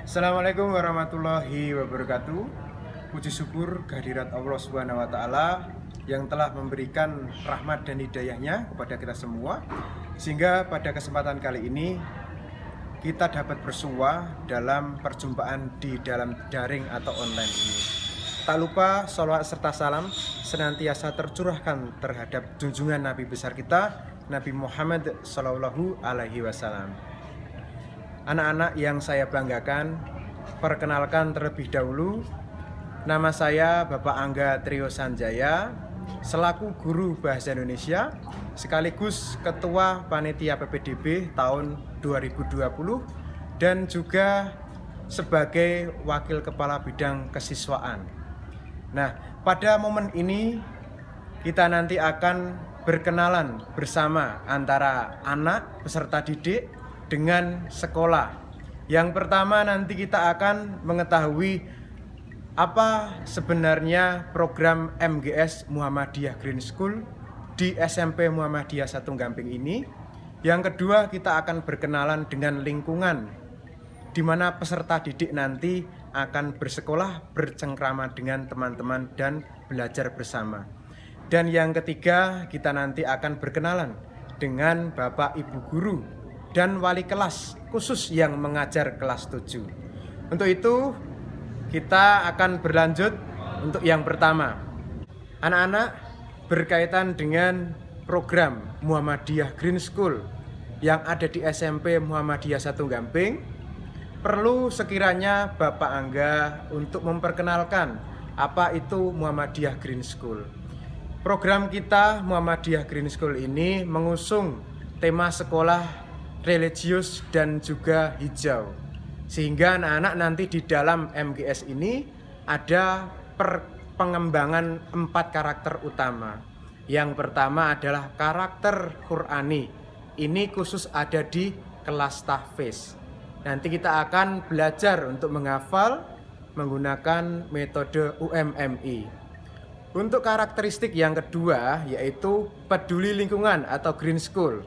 Assalamualaikum warahmatullahi wabarakatuh. Puji syukur kehadirat Allah Subhanahu wa taala yang telah memberikan rahmat dan hidayahnya kepada kita semua, sehingga pada kesempatan kali ini kita dapat bersua dalam perjumpaan di dalam daring atau online ini. Tak lupa sholawat serta salam senantiasa tercurahkan terhadap junjungan Nabi besar kita, Nabi Muhammad Shallallahu Alaihi Wasallam. Anak-anak yang saya banggakan, perkenalkan terlebih dahulu, nama saya Bapak Angga Trio Sanjaya, selaku guru Bahasa Indonesia, sekaligus Ketua Panitia PPDB tahun 2020, dan juga sebagai Wakil Kepala Bidang Kesiswaan. Nah, pada momen ini kita nanti akan berkenalan bersama antara anak peserta didik dengan sekolah. Yang pertama nanti kita akan mengetahui apa sebenarnya program MGS Muhammadiyah Green School di SMP Muhammadiyah Satu Gamping ini. Yang kedua kita akan berkenalan dengan lingkungan di mana peserta didik nanti akan bersekolah, bercengkrama dengan teman-teman dan belajar bersama. Dan yang ketiga kita nanti akan berkenalan dengan Bapak Ibu Guru dan wali kelas khusus yang mengajar kelas 7. Untuk itu kita akan berlanjut untuk yang pertama. Anak-anak, berkaitan dengan program Muhammadiyah Green School yang ada di SMP Muhammadiyah Satu Gamping, perlu sekiranya Bapak Angga untuk memperkenalkan apa itu Muhammadiyah Green School. Program kita Muhammadiyah Green School ini mengusung tema sekolah religius dan juga hijau, sehingga anak-anak nanti di dalam MGS ini ada pengembangan 4 karakter utama. Yang pertama adalah karakter Qur'ani, ini khusus ada di kelas tahfiz. Nanti kita akan belajar untuk menghafal menggunakan metode UMMI. Untuk karakteristik yang kedua yaitu peduli lingkungan atau Green School.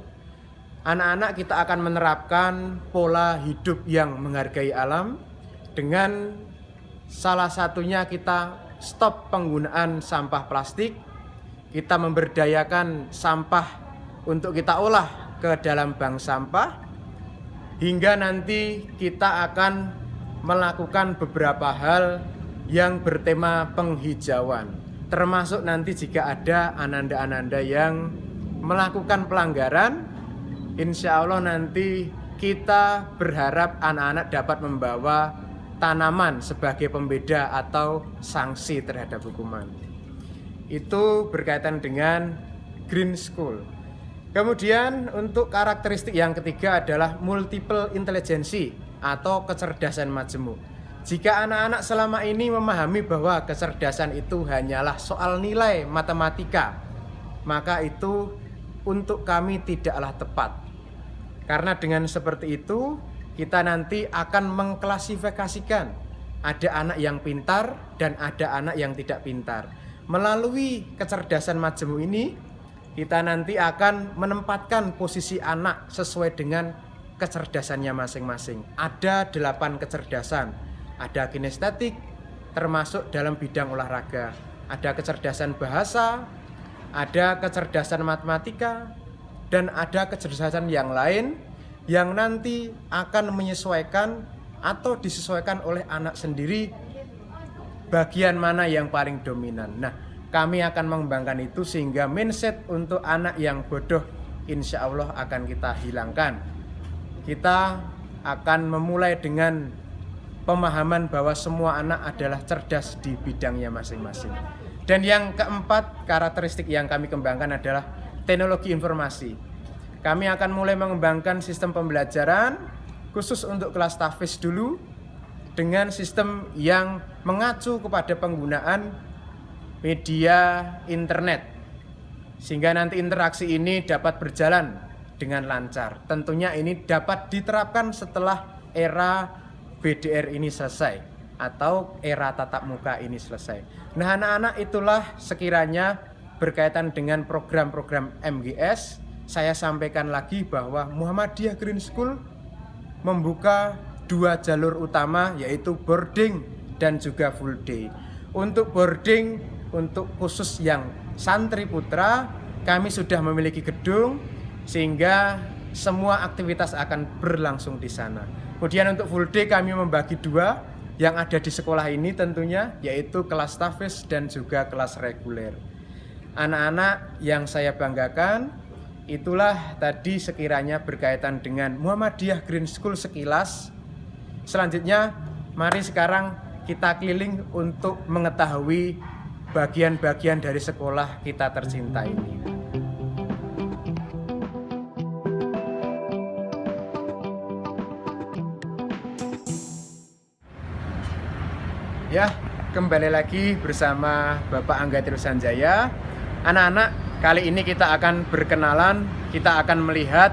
Anak-anak kita akan menerapkan pola hidup yang menghargai alam dengan salah satunya kita stop penggunaan sampah plastik, kita memberdayakan sampah untuk kita olah ke dalam bank sampah, hingga nanti kita akan melakukan beberapa hal yang bertema penghijauan, termasuk nanti jika ada ananda-ananda yang melakukan pelanggaran, insya Allah nanti kita berharap anak-anak dapat membawa tanaman sebagai pembeda atau sanksi terhadap hukuman. Itu berkaitan dengan Green School. Kemudian untuk karakteristik yang ketiga adalah multiple intelligency atau kecerdasan majemuk. Jika anak-anak selama ini memahami bahwa kecerdasan itu hanyalah soal nilai matematika, maka itu untuk kami tidaklah tepat. Karena dengan seperti itu, kita nanti akan mengklasifikasikan ada anak yang pintar dan ada anak yang tidak pintar. Melalui kecerdasan majemuk ini, kita nanti akan menempatkan posisi anak sesuai dengan kecerdasannya masing-masing. Ada 8 kecerdasan, ada kinestetik, termasuk dalam bidang olahraga. Ada kecerdasan bahasa, ada kecerdasan matematika, dan ada kecerdasan yang lain yang nanti akan menyesuaikan atau disesuaikan oleh anak sendiri bagian mana yang paling dominan. Nah, kami akan mengembangkan itu sehingga mindset untuk anak yang bodoh insya Allah akan kita hilangkan. Kita akan memulai dengan pemahaman bahwa semua anak adalah cerdas di bidangnya masing-masing. Dan yang keempat, karakteristik yang kami kembangkan adalah teknologi informasi. Kami akan mulai mengembangkan sistem pembelajaran khusus untuk kelas tahfiz dulu dengan sistem yang mengacu kepada penggunaan media internet, sehingga nanti interaksi ini dapat berjalan dengan lancar. Tentunya ini dapat diterapkan setelah era BDR ini selesai atau era tatap muka ini selesai. Nah, anak-anak itulah sekiranya berkaitan dengan program-program MGS saya sampaikan lagi bahwa Muhammadiyah Green School membuka 2 jalur utama, yaitu boarding dan juga full day. Untuk boarding, untuk khusus yang santri putra, kami sudah memiliki gedung sehingga semua aktivitas akan berlangsung di sana. Kemudian untuk full day kami membagi 2 yang ada di sekolah ini tentunya, yaitu kelas tahfiz dan juga kelas reguler. Anak-anak yang saya banggakan, itulah tadi sekiranya berkaitan dengan Muhammadiyah Green School sekilas. Selanjutnya, mari sekarang kita keliling untuk mengetahui bagian-bagian dari sekolah kita tercinta ini. Ya, kembali lagi bersama Bapak Angga Trisanjaya. Anak-anak, kali ini kita akan berkenalan, kita akan melihat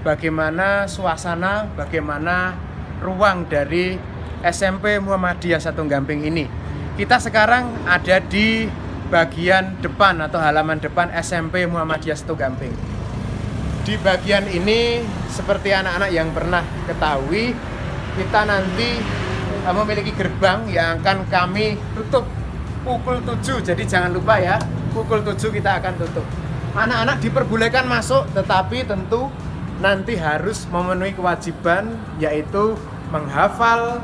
bagaimana suasana, bagaimana ruang dari SMP Muhammadiyah 1 Gamping ini. Kita sekarang ada di bagian depan atau halaman depan SMP Muhammadiyah 1 Gamping. Di bagian ini, seperti anak-anak yang pernah ketahui, kita nanti memiliki gerbang yang akan kami tutup pukul 7. Jadi jangan lupa ya, pukul 7 kita akan tutup. Anak-anak diperbolehkan masuk, tetapi tentu nanti harus memenuhi kewajiban, yaitu menghafal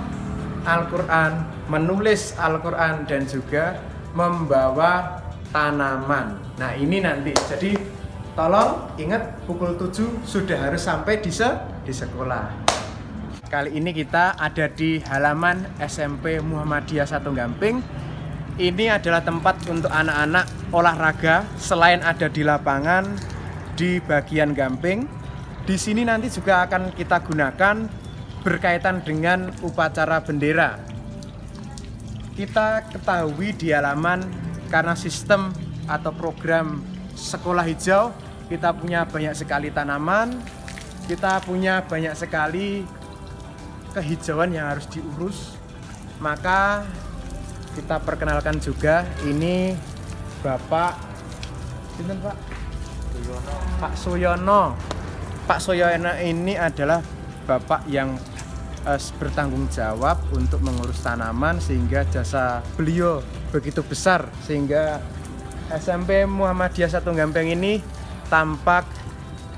Al-Quran, menulis Al-Quran, dan juga membawa tanaman. Nah ini nanti, jadi tolong ingat pukul 7 sudah harus sampai di sekolah. Kali ini kita ada di halaman SMP Muhammadiyah 1 Gamping. Ini adalah tempat untuk anak-anak olahraga selain ada di lapangan di bagian Gamping. Di sini nanti juga akan kita gunakan berkaitan dengan upacara bendera. Kita ketahui di halaman karena sistem atau program sekolah hijau, kita punya banyak sekali tanaman, kita punya banyak sekali kehijauan yang harus diurus. Maka kita perkenalkan juga, ini Bapak Pak Suyono. Pak Suyono ini adalah Bapak yang bertanggung jawab untuk mengurus tanaman, sehingga jasa beliau begitu besar sehingga SMP Muhammadiyah 1 Gamping ini tampak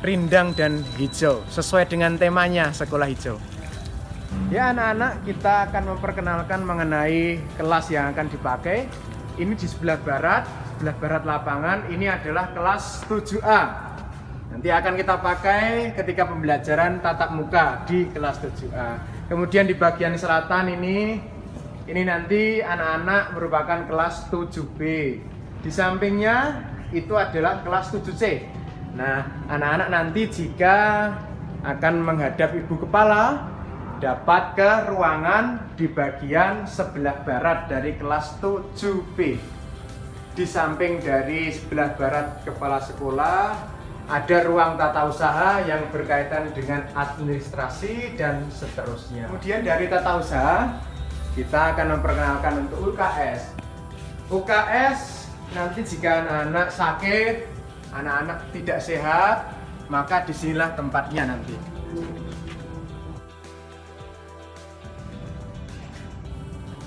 rindang dan hijau sesuai dengan temanya sekolah hijau. Ya anak-anak, kita akan memperkenalkan mengenai kelas yang akan dipakai. Ini di sebelah barat lapangan, ini adalah kelas 7A. Nanti akan kita pakai ketika pembelajaran tatap muka di kelas 7A. Kemudian di bagian selatan ini nanti anak-anak merupakan kelas 7B. Di sampingnya itu adalah kelas 7C. Nah, anak-anak nanti jika akan menghadap ibu kepala, dapat ke ruangan di bagian sebelah barat dari kelas 7B. Di samping dari sebelah barat kepala sekolah, ada ruang tata usaha yang berkaitan dengan administrasi dan seterusnya. Kemudian dari tata usaha, kita akan memperkenalkan untuk UKS. UKS nanti jika anak-anak sakit, anak-anak tidak sehat, maka disinilah tempatnya nanti.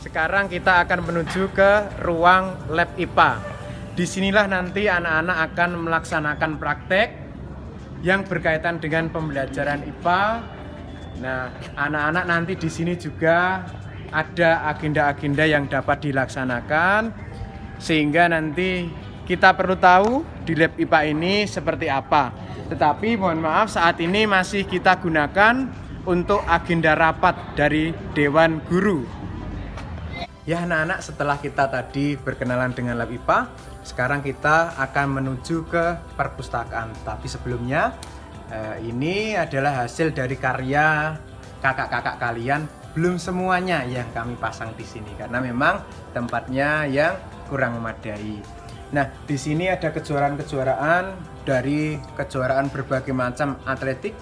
Sekarang kita akan menuju ke ruang lab IPA. Disinilah nanti anak-anak akan melaksanakan praktek yang berkaitan dengan pembelajaran IPA. Nah, anak-anak nanti di sini juga ada agenda-agenda yang dapat dilaksanakan, sehingga nanti kita perlu tahu di lab IPA ini seperti apa. Tetapi mohon maaf, saat ini masih kita gunakan untuk agenda rapat dari Dewan Guru. Ya anak-anak, setelah kita tadi berkenalan dengan lab IPA, sekarang kita akan menuju ke perpustakaan. Tapi sebelumnya, ini adalah hasil dari karya kakak-kakak kalian. Belum semuanya yang kami pasang di sini karena memang tempatnya yang kurang memadai. Nah, di sini ada kejuaraan-kejuaraan dari kejuaraan berbagai macam atletik,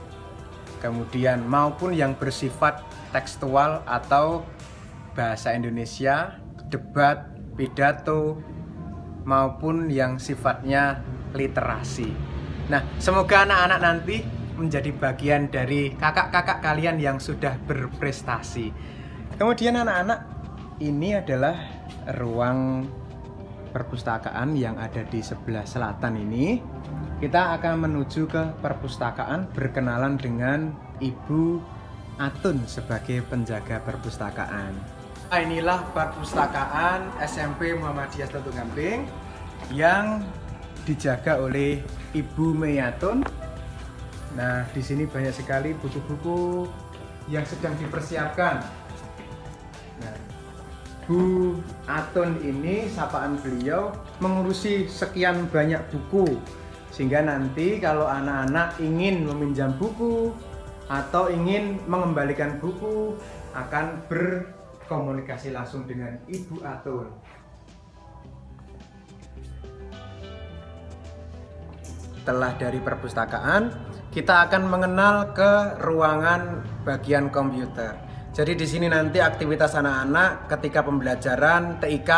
kemudian maupun yang bersifat tekstual atau bahasa Indonesia, debat, pidato, maupun yang sifatnya literasi. Nah, semoga anak-anak nanti menjadi bagian dari kakak-kakak kalian yang sudah berprestasi. Kemudian anak-anak, ini adalah ruang perpustakaan yang ada di sebelah selatan ini. Kita akan menuju ke perpustakaan, berkenalan dengan Ibu Atun sebagai penjaga perpustakaan. Inilah perpustakaan SMP Muhammadiyah Teluk Gamping yang dijaga oleh Ibu Meyatun. Nah, di sini banyak sekali buku-buku yang sedang dipersiapkan. Nah, Bu Atun ini, sapaan beliau, mengurusi sekian banyak buku, sehingga nanti kalau anak-anak ingin meminjam buku atau ingin mengembalikan buku, akan berkomunikasi langsung dengan Ibu Atun. Setelah dari perpustakaan, kita akan mengenal ke ruangan bagian komputer. Jadi di sini nanti aktivitas anak-anak ketika pembelajaran TIK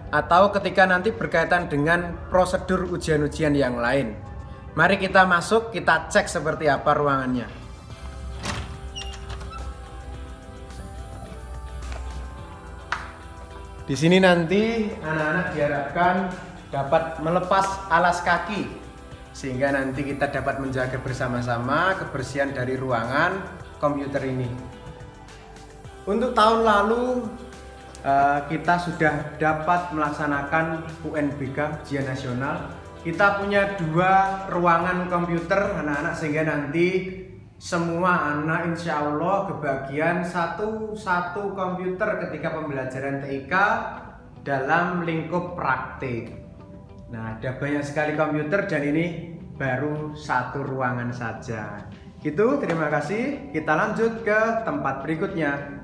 atau ketika nanti berkaitan dengan prosedur ujian-ujian yang lain. Mari kita masuk, kita cek seperti apa ruangannya. Di sini nanti anak-anak diharapkan dapat melepas alas kaki, sehingga nanti kita dapat menjaga bersama-sama kebersihan dari ruangan komputer ini. Untuk tahun lalu kita sudah dapat melaksanakan UNBK, ujian nasional. Kita punya 2 ruangan komputer anak-anak, sehingga nanti semua anak insya Allah kebagian satu komputer ketika pembelajaran TIK dalam lingkup praktik. Nah, ada banyak sekali komputer dan ini baru 1 ruangan saja. Gitu, terima kasih. Kita lanjut ke tempat berikutnya.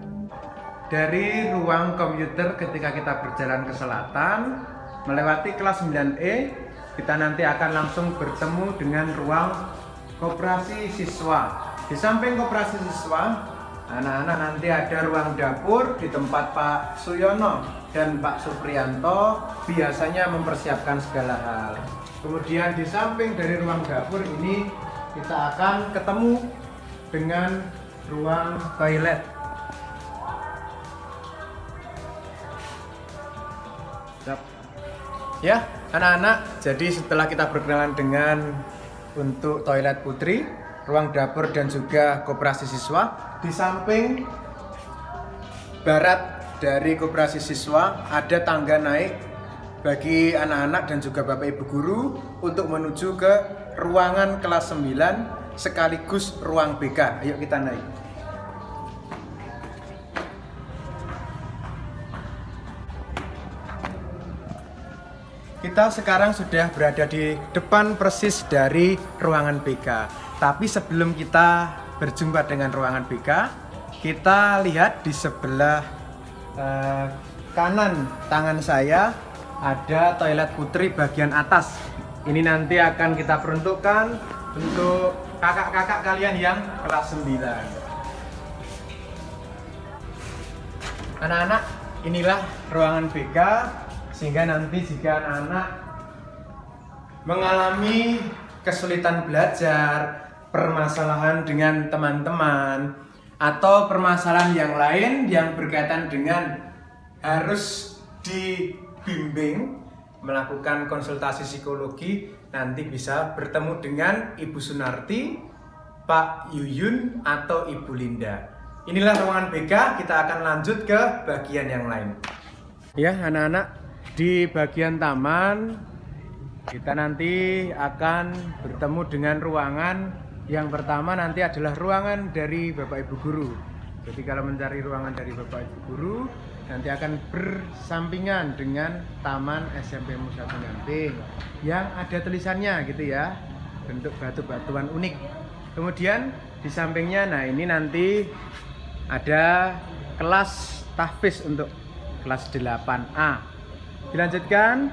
Dari ruang komputer ketika kita berjalan ke selatan, melewati kelas 9E, kita nanti akan langsung bertemu dengan ruang koperasi siswa. Di samping koperasi siswa, anak-anak nanti ada ruang dapur di tempat Pak Suyono dan Pak Supriyanto biasanya mempersiapkan segala hal. Kemudian di samping dari ruang dapur ini kita akan ketemu dengan ruang toilet. Ya, anak-anak, jadi setelah kita berkenalan dengan untuk toilet putri, ruang dapur dan juga koperasi siswa, di samping barat dari koperasi siswa ada tangga naik bagi anak-anak dan juga Bapak Ibu guru untuk menuju ke ruangan kelas 9 sekaligus ruang BK. Ayo kita naik. Kita sekarang sudah berada di depan persis dari ruangan BK. Tapi sebelum kita berjumpa dengan ruangan BK, kita lihat di sebelah kanan tangan saya ada toilet putri bagian atas. Ini nanti akan kita peruntukkan untuk kakak-kakak kalian yang kelas 9. Anak-anak, inilah ruangan BK, sehingga nanti jika anak-anak mengalami kesulitan belajar, permasalahan dengan teman-teman, atau permasalahan yang lain yang berkaitan dengan harus dibimbing melakukan konsultasi psikologi, nanti bisa bertemu dengan Ibu Sunarti, Pak Yuyun, atau Ibu Linda. Inilah ruangan BK, kita akan lanjut ke bagian yang lain. Ya anak-anak, di bagian taman kita nanti akan bertemu dengan ruangan yang pertama nanti adalah ruangan dari Bapak Ibu Guru. Jadi kalau mencari ruangan dari Bapak Ibu Guru nanti akan bersampingan dengan Taman SMP Musa Gamping yang ada tulisannya gitu ya, bentuk batu-batuan unik. Kemudian di sampingnya, nah ini nanti ada kelas tahfiz untuk kelas 8A. Dilanjutkan,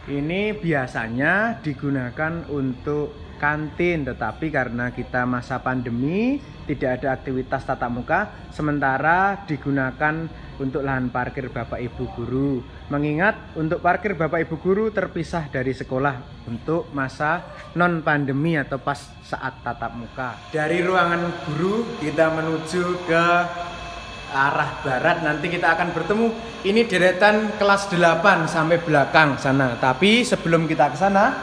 ini biasanya digunakan untuk kantin, tetapi karena kita masa pandemi tidak ada aktivitas tatap muka, sementara digunakan untuk lahan parkir Bapak Ibu guru. Mengingat untuk parkir Bapak Ibu guru terpisah dari sekolah untuk masa non pandemi atau pas saat tatap muka. Dari ruangan guru kita menuju ke arah barat, nanti kita akan bertemu. Ini deretan kelas 8 sampai belakang sana. Tapi sebelum kita ke sana,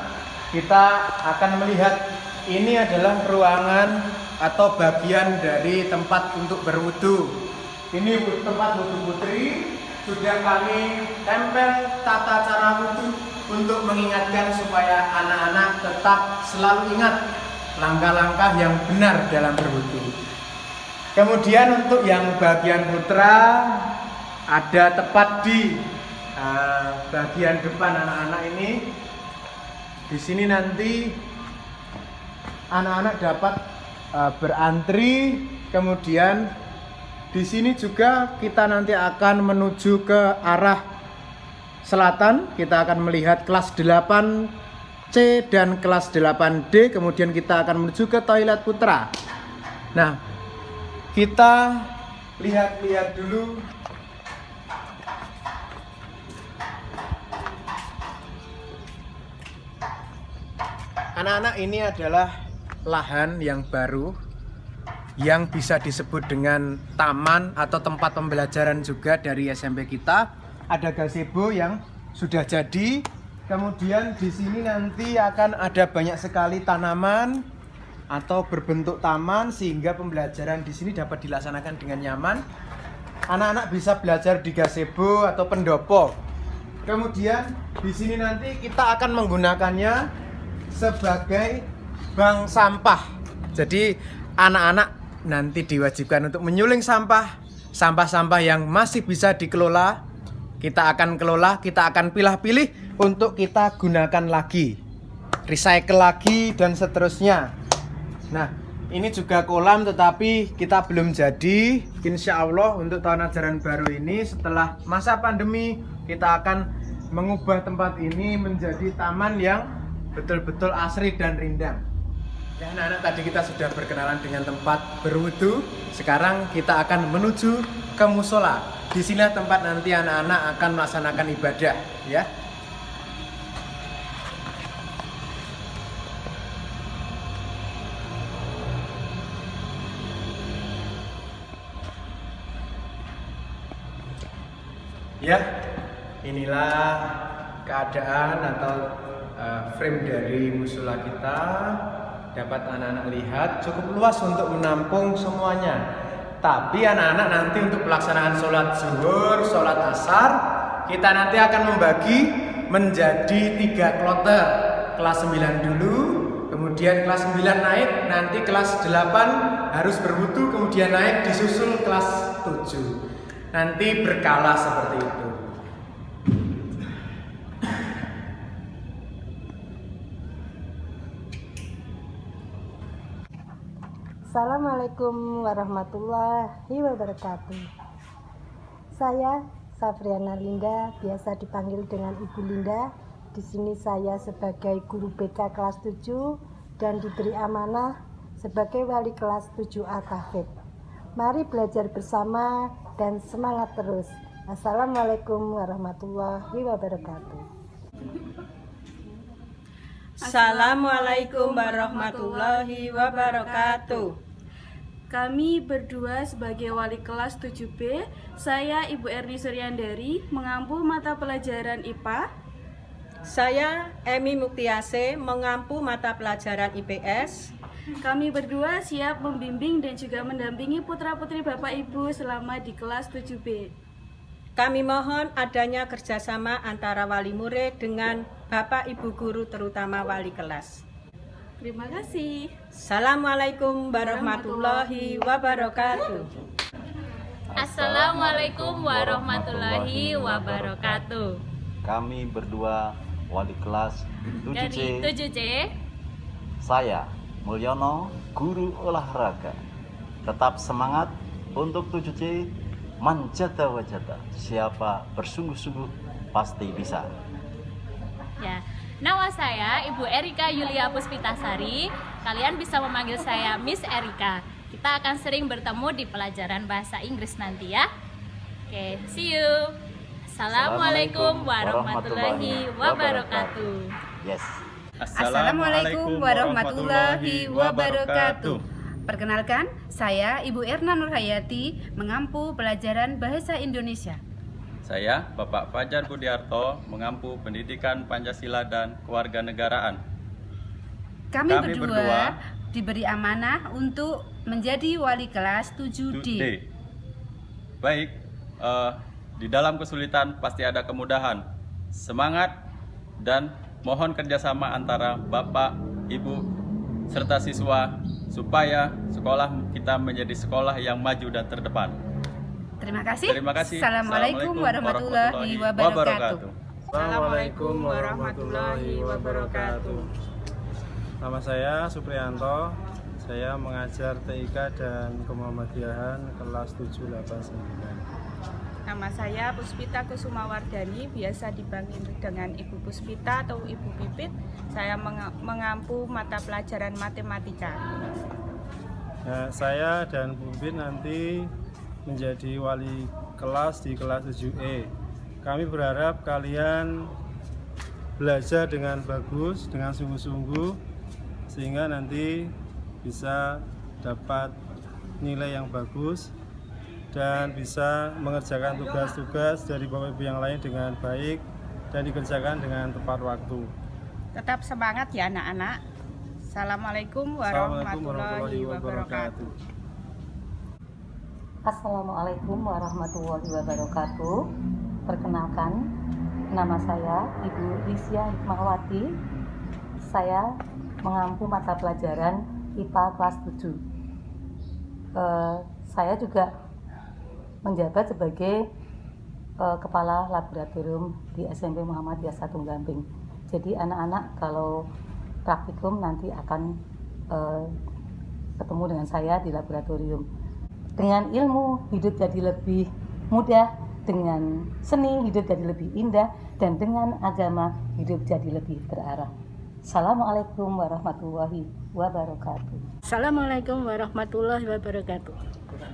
kita akan melihat ini adalah ruangan atau bagian dari tempat untuk berwudu. Ini tempat wudu putri, sudah kami tempel tata cara wudu untuk mengingatkan supaya anak-anak tetap selalu ingat langkah-langkah yang benar dalam berwudu. Kemudian untuk yang bagian putra ada tepat di bagian depan anak-anak ini. Di sini nanti anak-anak dapat berantri. Kemudian di sini juga kita nanti akan menuju ke arah selatan. Kita akan melihat kelas 8C dan kelas 8D. Kemudian kita akan menuju ke toilet putra. Nah, kita lihat-lihat dulu. Anak-anak, ini adalah lahan yang baru yang bisa disebut dengan taman atau tempat pembelajaran juga dari SMP kita. Ada gazebo yang sudah jadi. Kemudian di sini nanti akan ada banyak sekali tanaman atau berbentuk taman sehingga pembelajaran di sini dapat dilaksanakan dengan nyaman. Anak-anak bisa belajar di gazebo atau pendopo. Kemudian di sini nanti kita akan menggunakannya sebagai bank sampah. Jadi anak-anak nanti diwajibkan untuk menyuling sampah-sampah yang masih bisa dikelola. Kita akan kelola, kita akan pilih-pilih untuk kita gunakan lagi, recycle lagi dan seterusnya. Nah, ini juga kolam tetapi kita belum jadi. Insya Allah untuk tahun ajaran baru ini setelah masa pandemi kita akan mengubah tempat ini menjadi taman yang betul-betul asri dan rindang. Ya, anak-anak, tadi kita sudah berkenalan dengan tempat berwudu. Sekarang kita akan menuju ke musola. Di sini tempat nanti anak-anak akan melaksanakan ibadah, ya. Ya, inilah keadaan atau frame dari musola kita. Dapat anak-anak lihat cukup luas untuk menampung semuanya. Tapi anak-anak nanti untuk pelaksanaan sholat zuhur, sholat asar, kita nanti akan membagi menjadi 3 kloter. Kelas 9 dulu, kemudian kelas 9 naik, nanti kelas 8 harus berwudu, kemudian naik disusul kelas 7. Nanti berkala seperti itu. Assalamualaikum warahmatullahi wabarakatuh. Saya Safriana Linda, biasa dipanggil dengan Ibu Linda. Di sini saya sebagai guru BK kelas 7 dan diberi amanah sebagai wali kelas 7A Tahfidz. Mari belajar bersama dan semangat terus. Assalamualaikum warahmatullahi wabarakatuh. Assalamualaikum warahmatullahi wabarakatuh. Kami berdua sebagai wali kelas 7B, saya Ibu Erni Suryandari mengampu mata pelajaran IPA. Saya Emi Muktiase mengampu mata pelajaran IPS. Kami berdua siap membimbing dan juga mendampingi putra-putri Bapak Ibu selama di kelas 7B. Kami mohon adanya kerjasama antara wali murid dengan Bapak Ibu guru, terutama wali kelas. Terima kasih. Assalamualaikum warahmatullahi wabarakatuh. Assalamualaikum warahmatullahi wabarakatuh. Kami berdua wali kelas 7C. Dari 7C, Saya Mulyono, guru olahraga. Tetap semangat untuk 7C. Manjata wajata, siapa bersungguh-sungguh pasti bisa. ya. Nama saya Ibu Erika Yulia Puspitasari. Kalian bisa memanggil saya Miss Erika. Kita akan sering bertemu di pelajaran bahasa Inggris nanti ya. Oke, see you. Assalamualaikum warahmatullahi wabarakatuh. Yes. Assalamualaikum warahmatullahi wabarakatuh. Perkenalkan, saya Ibu Erna Nurhayati, mengampu pelajaran Bahasa Indonesia. Saya Bapak Fajar Budiarto, mengampu pendidikan Pancasila dan Kewarganegaraan. Kami berdua diberi amanah untuk menjadi wali kelas 7D. Baik, di dalam kesulitan pasti ada kemudahan. Semangat dan mohon kerjasama antara Bapak, Ibu, serta siswa supaya sekolah kita menjadi sekolah yang maju dan terdepan. Terima kasih. Terima kasih. Assalamualaikum warahmatullahi wabarakatuh. Assalamualaikum warahmatullahi wabarakatuh. Nama saya Supriyanto. Saya mengajar TIK dan Kemuhammadiyahan kelas 789. Nama saya Puspita Kusumawardani, biasa dipanggil dengan Ibu Puspita atau Ibu Pipit. Saya mengampu mata pelajaran matematika. Nah, saya dan Bu Pipit nanti menjadi wali kelas di kelas 7E. Kami berharap kalian belajar dengan bagus, dengan sungguh-sungguh, sehingga nanti bisa dapat nilai yang bagus dan bisa mengerjakan tugas-tugas dari Bapak Ibu yang lain dengan baik dan dikerjakan dengan tepat waktu. Tetap semangat ya anak-anak. Assalamualaikum warahmatullahi wabarakatuh. Assalamualaikum warahmatullahi wabarakatuh. Perkenalkan, nama saya Ibu Risya Hikmahwati. Saya mengampu mata pelajaran IPA kelas 7. Saya juga menjabat sebagai kepala laboratorium di SMP Muhammadiyah 1 Gamping. Jadi anak-anak kalau praktikum nanti akan ketemu dengan saya di laboratorium. Dengan ilmu hidup jadi lebih mudah, dengan seni hidup jadi lebih indah, dan dengan agama hidup jadi lebih terarah. Assalamualaikum warahmatullahi wabarakatuh. Assalamualaikum warahmatullahi wabarakatuh.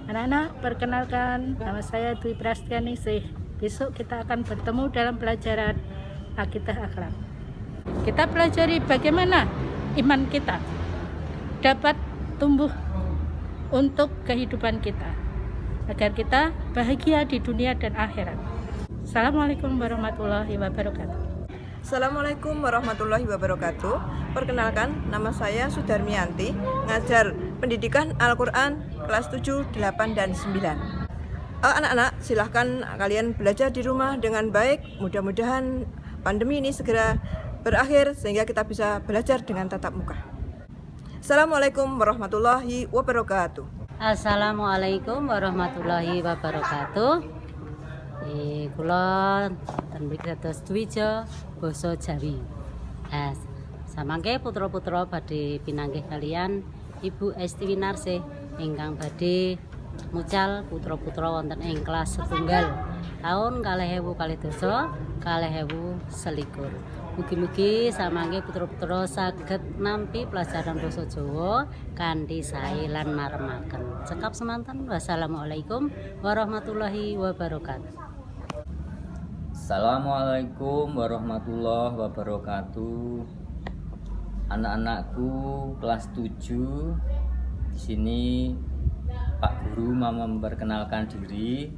Anak-anak, perkenalkan, nama saya Dwi Prastianingsih. Besok kita akan bertemu dalam pelajaran Akidah Akhlak. Kita pelajari bagaimana iman kita dapat tumbuh untuk kehidupan kita, agar kita bahagia di dunia dan akhirat. Assalamualaikum warahmatullahi wabarakatuh. Assalamualaikum warahmatullahi wabarakatuh. Perkenalkan, nama saya Sudarmianti, ngajar pendidikan Al-Quran kelas 7, 8, dan 9. Anak-anak, silahkan kalian belajar di rumah dengan baik. Mudah-mudahan pandemi ini segera berakhir sehingga kita bisa belajar dengan tatap muka. Assalamualaikum warahmatullahi wabarakatuh. Assalamualaikum warahmatullahi wabarakatuh. Kula tenbik dados Dwija basa Jawi. Samangke putra-putra badhe pinanggih kalian Ibu Esti Winarsih ingkang badhe mucal putra-putra wonten ing kelas setunggal taun 2022 2021. Mugi-mugi samangke putra-putra saged nampi pelajaran basa Jawa kanthi sae lan maremaken. Cekap semanten. Wassalamualaikum warahmatullahi wabarakatuh. Assalamualaikum warahmatullahi wabarakatuh. Anak-anakku kelas 7. Di sini Pak Guru mau memperkenalkan diri.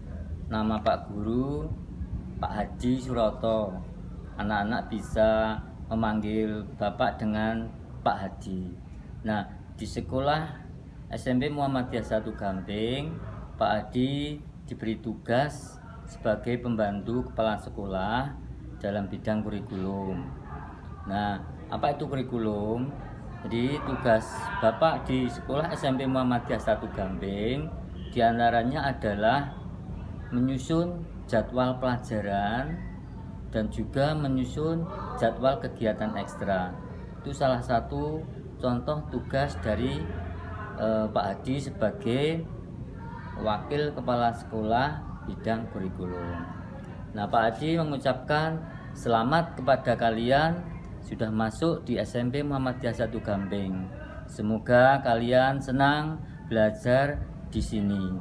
Nama Pak Guru Pak Haji Suroto. Anak-anak bisa memanggil Bapak dengan Pak Haji. Nah, di sekolah SMP Muhammadiyah 1 Gamping, Pak Haji diberi tugas sebagai pembantu kepala sekolah dalam bidang kurikulum. Nah, apa itu kurikulum? Jadi tugas Bapak di sekolah SMP Muhammadiyah 1 Gamping diantaranya adalah menyusun jadwal pelajaran dan juga menyusun jadwal kegiatan ekstra. Itu salah satu contoh tugas dari Pak Hadi sebagai wakil kepala sekolah bidang kurikulum. Nah, Pak Hadi mengucapkan selamat kepada kalian, sudah masuk di SMP Muhammadiyah 1 Gamping. Semoga kalian senang belajar di sini.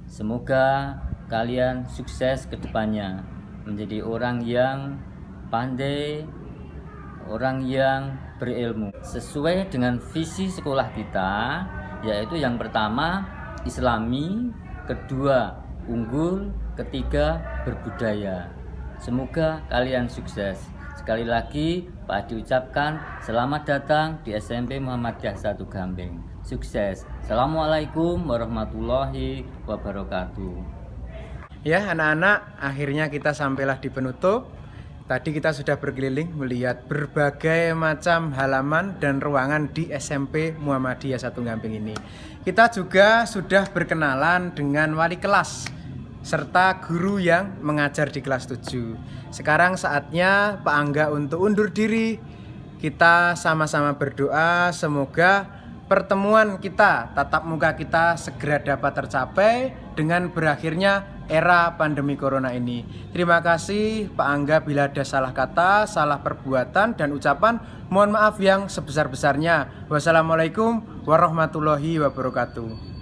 Semoga kalian sukses ke depannya, menjadi orang yang pandai, orang yang berilmu sesuai dengan visi sekolah kita, yaitu yang pertama Islami, kedua unggul, ketiga berbudaya. Semoga kalian sukses. Sekali lagi Pak Adi ucapkan selamat datang di SMP Muhammadiyah 1 Gamping. Sukses. Assalamualaikum warahmatullahi wabarakatuh. Ya anak-anak, akhirnya kita sampailah di penutup. Tadi kita sudah berkeliling melihat berbagai macam halaman dan ruangan di SMP Muhammadiyah 1 Gamping ini. Kita juga sudah berkenalan dengan wali kelas serta guru yang mengajar di kelas 7. Sekarang saatnya Pak Angga untuk undur diri. Kita sama-sama berdoa semoga pertemuan kita, tatap muka kita segera dapat tercapai dengan berakhirnya era pandemi corona ini. Terima kasih Pak Angga bila ada salah kata, salah perbuatan dan ucapan, mohon maaf yang sebesar-besarnya. Wassalamualaikum warahmatullahi wabarakatuh.